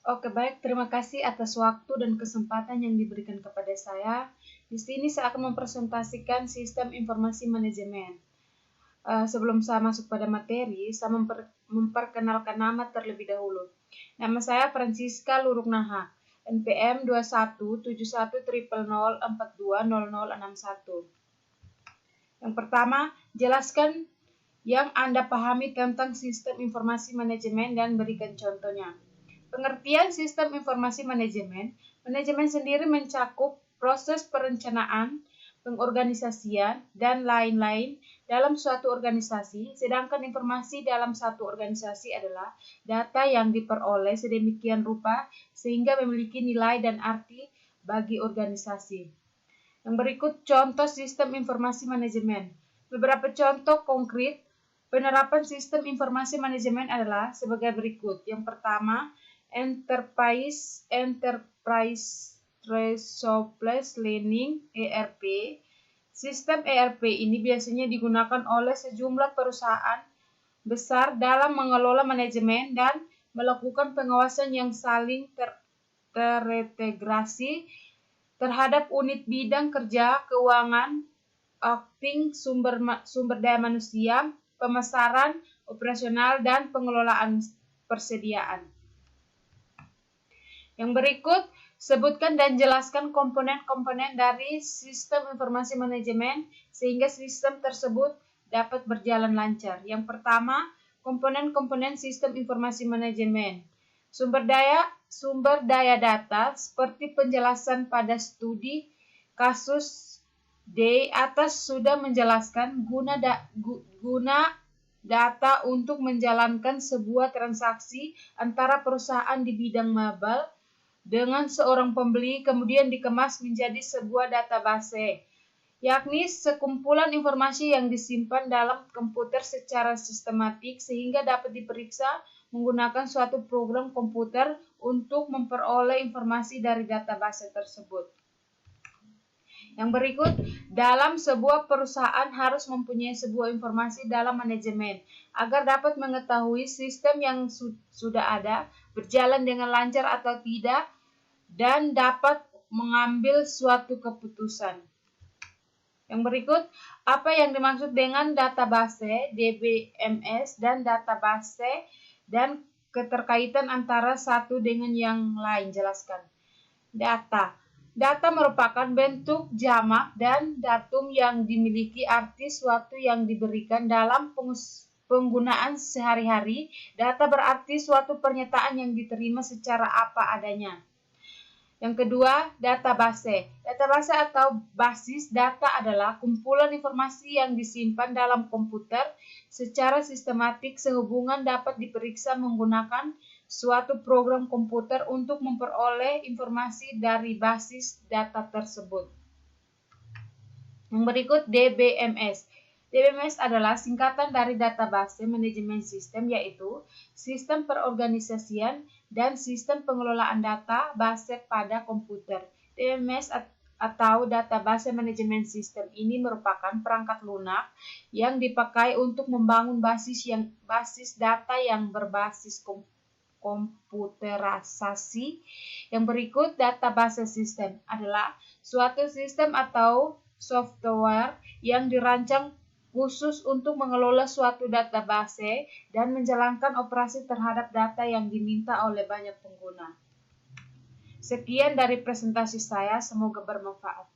Oke, baik. Terima kasih atas waktu dan kesempatan yang diberikan kepada saya. Di sini saya akan mempresentasikan sistem informasi manajemen. Sebelum saya masuk pada materi, saya memperkenalkan nama terlebih dahulu. Nama saya Francisca Luruknaha, NPM 21710000420061. Yang pertama, jelaskan yang Anda pahami tentang sistem informasi manajemen dan berikan contohnya. Pengertian sistem informasi manajemen, manajemen sendiri mencakup proses perencanaan, pengorganisasian, dan lain-lain dalam suatu organisasi, sedangkan informasi dalam satu organisasi adalah data yang diperoleh sedemikian rupa sehingga memiliki nilai dan arti bagi organisasi. Yang berikut contoh sistem informasi manajemen. Beberapa contoh konkret penerapan sistem informasi manajemen adalah sebagai berikut. Yang pertama, Enterprise Resource Planning (ERP). Sistem ERP ini biasanya digunakan oleh sejumlah perusahaan besar dalam mengelola manajemen dan melakukan pengawasan yang saling terintegrasi terhadap unit bidang kerja, keuangan, accounting, sumber daya manusia, pemasaran, operasional, dan pengelolaan persediaan. Yang berikut, sebutkan dan jelaskan komponen-komponen dari sistem informasi manajemen sehingga sistem tersebut dapat berjalan lancar. Yang pertama, komponen-komponen sistem informasi manajemen. Sumber daya data seperti penjelasan pada studi kasus di atas sudah menjelaskan guna data untuk menjalankan sebuah transaksi antara perusahaan di bidang mebel dengan seorang pembeli, kemudian dikemas menjadi sebuah database, yakni sekumpulan informasi yang disimpan dalam komputer secara sistematik sehingga dapat diperiksa menggunakan suatu program komputer untuk memperoleh informasi dari database tersebut. Yang berikut, dalam sebuah perusahaan harus mempunyai sebuah informasi dalam manajemen agar dapat mengetahui sistem yang sudah ada berjalan dengan lancar atau tidak dan dapat mengambil suatu keputusan. Yang berikut, apa yang dimaksud dengan database, DBMS, dan database dan keterkaitan antara satu dengan yang lain. Jelaskan. Data merupakan bentuk jamak dan datum yang dimiliki arti suatu yang diberikan dalam penggunaan sehari-hari. Data berarti suatu pernyataan yang diterima secara apa adanya. Yang kedua, database. Database atau basis data adalah kumpulan informasi yang disimpan dalam komputer secara sistematik sehubungan dapat diperiksa menggunakan suatu program komputer untuk memperoleh informasi dari basis data tersebut. Yang berikut, DBMS. DBMS adalah singkatan dari Database Manajemen Sistem, yaitu Sistem Perorganisasian dan Sistem Pengelolaan Data Base pada Komputer. DBMS atau Database Manajemen Sistem ini merupakan perangkat lunak yang dipakai untuk membangun basis data yang berbasis komputerisasi. Yang berikut, database sistem adalah suatu sistem atau software yang dirancang khusus untuk mengelola suatu database dan menjalankan operasi terhadap data yang diminta oleh banyak pengguna. Sekian dari presentasi saya, semoga bermanfaat.